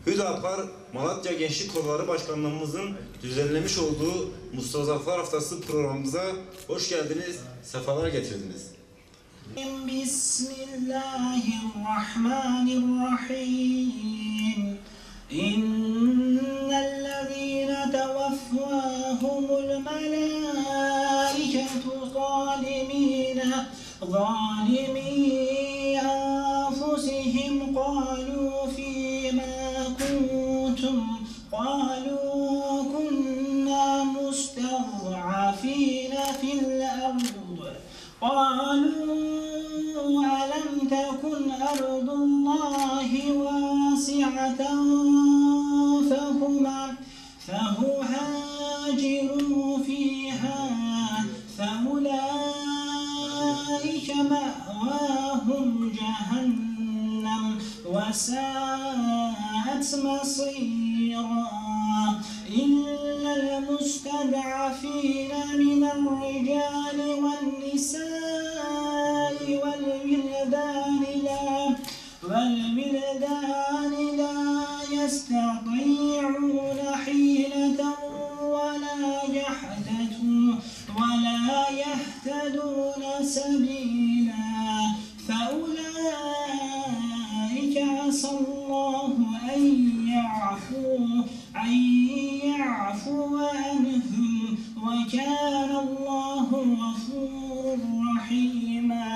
Hüdapar Malatya Gençlik Kolları Başkanlığımızın düzenlemiş olduğu Mustazaflar Haftası programımıza hoş geldiniz, sefalar getirdiniz. Bismillahirrahmanirrahim. İnnellezîne tevaffâhumul melâiketu zâlimî anfusihim kâlû fîmâ kuntum kâlû kunnâ mustad'afîne fil ard kâlû ألم تكن أرض الله واسعة فهاجروا فيها فأولئك مأواهم جهنم وساءت مصيرا إلا المستضعفين من الرجال والنساء والولدان لا يستطيعون حيلة ولا يهتدون سبيلا فأولئك عسى الله أن يعفو عنهم وكان الله غفورا رحيما.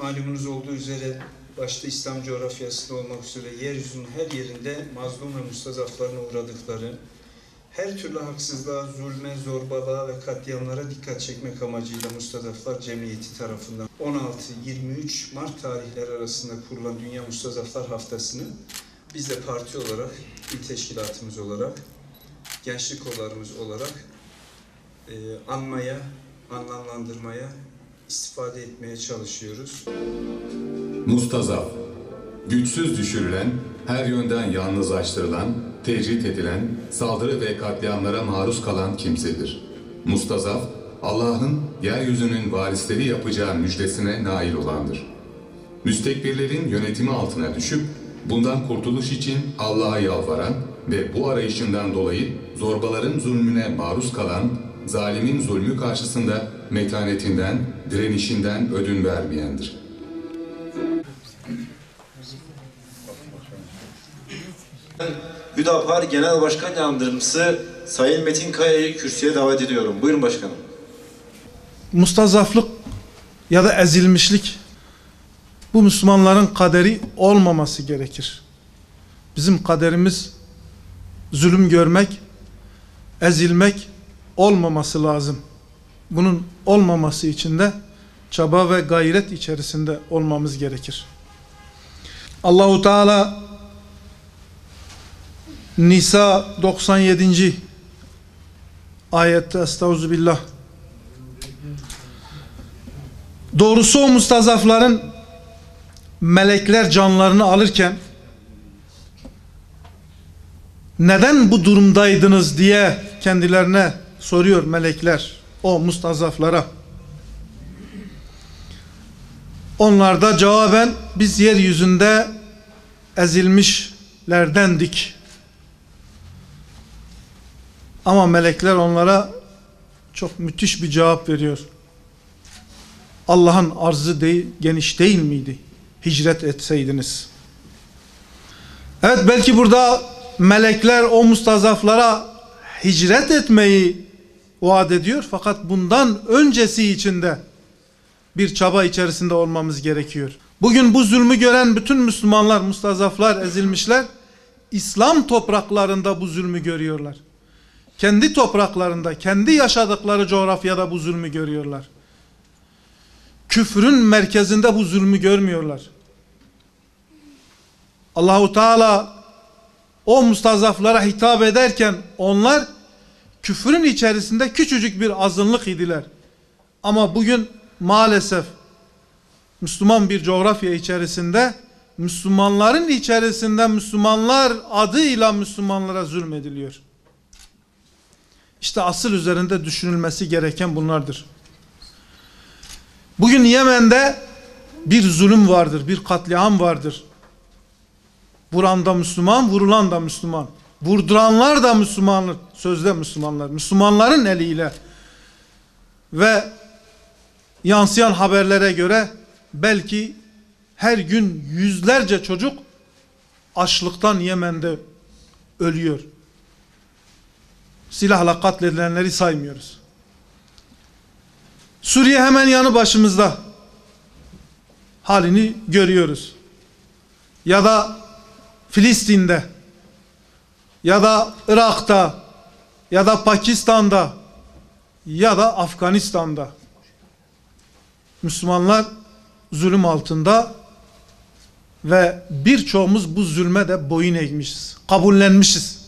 Malumunuz olduğu üzere başta İslam coğrafyasında olmak üzere yeryüzünün her yerinde mazlum ve mustazaflarına uğradıkları, her türlü haksızlığa, zulme, zorbalığa ve katliamlara dikkat çekmek amacıyla Mustazaflar Cemiyeti tarafından 16-23 Mart tarihleri arasında kurulan Dünya Mustazaflar Haftası'nı biz de parti olarak, il teşkilatımız olarak, gençlik kollarımız olarak anmaya, anlamlandırmaya, istifade etmeye çalışıyoruz. Mustazaf, güçsüz düşürülen, her yönden yalnızlaştırılan, tecrit edilen, saldırı ve katliamlara maruz kalan kimsedir. Mustazaf, Allah'ın yeryüzünün varisleri yapacağı müjdesine nail olandır. Müstekbirlerin yönetimi altına düşüp, bundan kurtuluş için Allah'a yalvaran ve bu arayışından dolayı zorbaların zulmüne maruz kalan, zalimin zulmü karşısında metanetinden, direnişinden ödün vermeyendir. Hüdapar Genel Başkan Yardımcısı Sayın Metin Kaya'yı kürsüye davet ediyorum. Buyurun başkanım. Mustazaflık ya da ezilmişlik bu Müslümanların kaderi olmaması gerekir. Bizim kaderimiz zulüm görmek, ezilmek olmaması lazım. Bunun olmaması için de çaba ve gayret içerisinde olmamız gerekir. Allahu Teala Nisa 97. ayette estağfirullah. Doğrusu o mustazafların melekler canlarını alırken neden bu durumdaydınız diye kendilerine soruyor melekler o mustazaflara. Onlar da cevaben biz yeryüzünde ezilmişlerdendik. Ama melekler onlara çok müthiş bir cevap veriyor. Allah'ın arzı geniş değil miydi? Hicret etseydiniz. Evet, belki burada melekler o mustazaflara hicret etmeyi vaat ediyor. Fakat bundan öncesi için de bir çaba içerisinde olmamız gerekiyor. Bugün bu zulmü gören bütün Müslümanlar, mustazaflar, ezilmişler, İslam topraklarında bu zulmü görüyorlar. Kendi topraklarında, kendi yaşadıkları coğrafyada bu zulmü görüyorlar. Küfrün merkezinde bu zulmü görmüyorlar. Allahu Teala o mustazaflara hitap ederken onlar küfrün içerisinde küçücük bir azınlık idiler. Ama bugün maalesef Müslüman bir coğrafya içerisinde, Müslümanların içerisinde Müslümanlar adıyla Müslümanlara zulmediliyor. İşte asıl üzerinde düşünülmesi gereken bunlardır. Bugün Yemen'de bir zulüm vardır, bir katliam vardır. Vuran da Müslüman, vurulan da Müslüman. Vurduranlar da Müslümanlar, sözde Müslümanlar. Müslümanların eliyle. Ve yansıyan haberlere göre belki her gün yüzlerce çocuk açlıktan Yemen'de ölüyor. Silahla katledilenleri saymıyoruz. Suriye hemen yanı başımızda. Halini görüyoruz. Ya da Filistin'de, ya da Irak'ta, ya da Pakistan'da, ya da Afganistan'da. Müslümanlar zulüm altında ve birçoğumuz bu zulme de boyun eğmişiz, kabullenmişiz.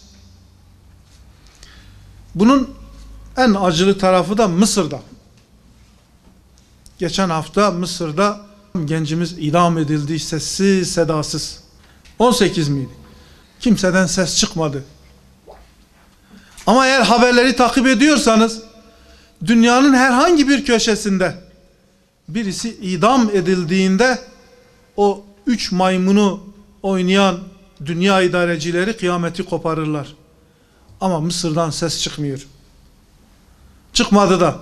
Bunun en acılı tarafı da Mısır'da. Geçen hafta Mısır'da gencimiz idam edildi, sessiz sedasız. 18 miydi? Kimseden ses çıkmadı. Ama eğer haberleri takip ediyorsanız dünyanın herhangi bir köşesinde birisi idam edildiğinde o 3 maymunu oynayan dünya idarecileri kıyameti koparırlar. Ama Mısır'dan ses çıkmıyor. Çıkmadı da.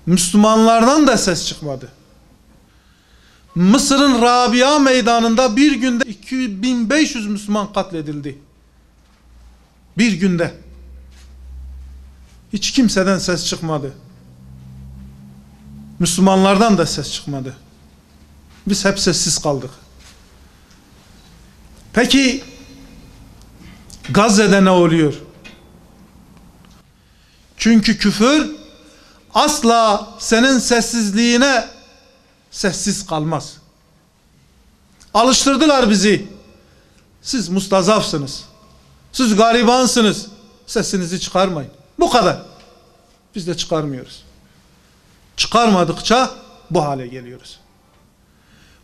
Müslümanlardan da ses çıkmadı. Mısır'ın Rabia meydanında bir günde 2500 Müslüman katledildi. Bir günde. Hiç kimseden ses çıkmadı. Müslümanlardan da ses çıkmadı. Biz hep sessiz kaldık. Peki Gazze'de ne oluyor? Çünkü küfür asla senin sessizliğine sessiz kalmaz. Alıştırdılar bizi. Siz mustazafsınız. Siz garibansınız. Sesinizi çıkarmayın. Bu kadar. Biz de çıkarmıyoruz. Çıkarmadıkça bu hale geliyoruz.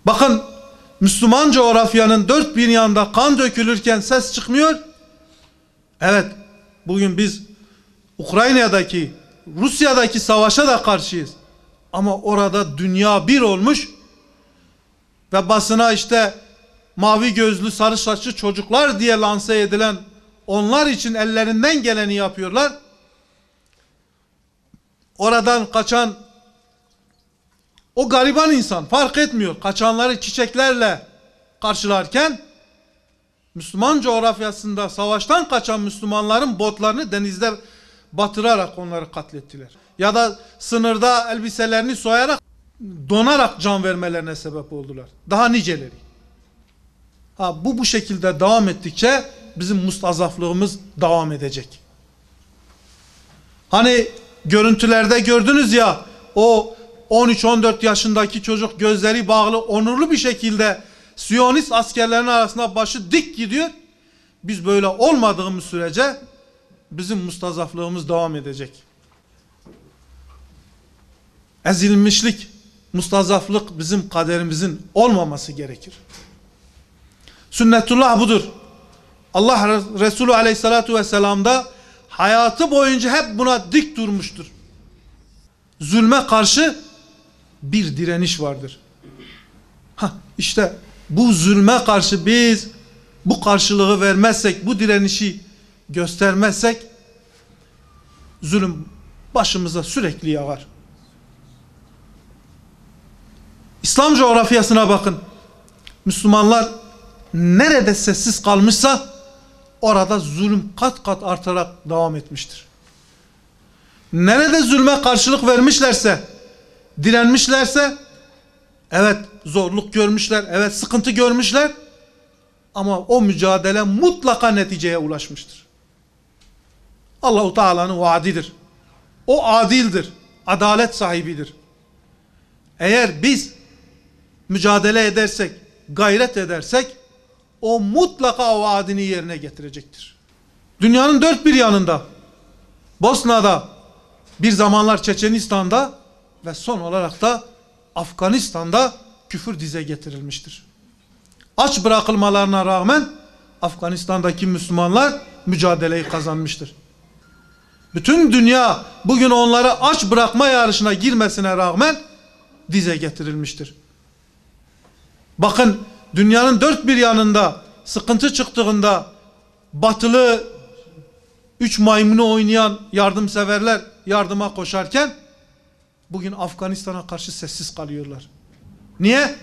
Bakın, Müslüman coğrafyanın dört bir yanında kan dökülürken ses çıkmıyor. Evet, bugün biz Ukrayna'daki, Rusya'daki savaşa da karşıyız. Ama orada dünya bir olmuş ve basına işte mavi gözlü, sarı saçlı çocuklar diye lanse edilen onlar için ellerinden geleni yapıyorlar. Oradan kaçan o gariban insan fark etmiyor. Kaçanları çiçeklerle karşılarken Müslüman coğrafyasında savaştan kaçan Müslümanların botlarını denizde batırarak onları katlettiler. Ya da sınırda elbiselerini soyarak, donarak can vermelerine sebep oldular. Daha niceleri. Bu şekilde devam ettikçe bizim mustazaflığımız devam edecek. Hani görüntülerde gördünüz ya, o 13-14 yaşındaki çocuk gözleri bağlı onurlu bir şekilde Siyonist askerlerin arasında başı dik gidiyor. Biz böyle olmadığımız sürece bizim mustazaflığımız devam edecek. Ezilmişlik, mustazaflık bizim kaderimizin olmaması gerekir. Sünnetullah budur. Allah Resulü Aleyhisselatü Vesselam da hayatı boyunca hep buna dik durmuştur. Zulme karşı bir direniş vardır. İşte bu zulme karşı biz bu karşılığı vermezsek, bu direnişi göstermezsek zulüm başımıza sürekli yağar. İslam coğrafyasına bakın. Müslümanlar nerede sessiz kalmışsa orada zulüm kat kat artarak devam etmiştir. Nerede zulme karşılık vermişlerse, direnmişlerse, evet zorluk görmüşler, evet sıkıntı görmüşler ama o mücadele mutlaka neticeye ulaşmıştır. Allah-u Teala'nın vaadidir. O adildir, adalet sahibidir. Eğer biz mücadele edersek, gayret edersek o mutlaka vaadini yerine getirecektir. Dünyanın dört bir yanında, Bosna'da, bir zamanlar Çeçenistan'da ve son olarak da Afganistan'da küfür dize getirilmiştir. Aç bırakılmalarına rağmen Afganistan'daki Müslümanlar mücadeleyi kazanmıştır. Bütün dünya bugün onları aç bırakma yarışına girmesine rağmen dize getirilmiştir. Bakın, dünyanın dört bir yanında sıkıntı çıktığında batılı üç maymunu oynayan yardımseverler yardıma koşarken bugün Afganistan'a karşı sessiz kalıyorlar. Niye?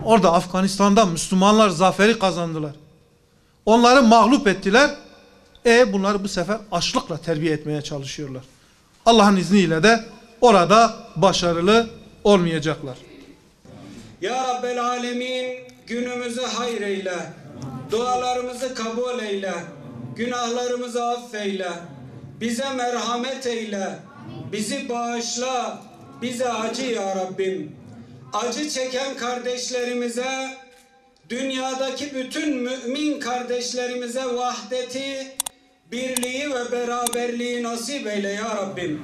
Orada Afganistan'da Müslümanlar zaferi kazandılar. Onları mağlup ettiler. Bunları bu sefer açlıkla terbiye etmeye çalışıyorlar. Allah'ın izniyle de orada başarılı olmayacaklar. Ya Rabbel Alemin, günümüzü hayır eyle, dualarımızı kabul eyle, günahlarımızı affeyle, bize merhamet eyle, bizi bağışla, bize acı ya Rabbim. Acı çeken kardeşlerimize, dünyadaki bütün mümin kardeşlerimize vahdeti, birliği ve beraberliği nasip eyle ya Rabbim.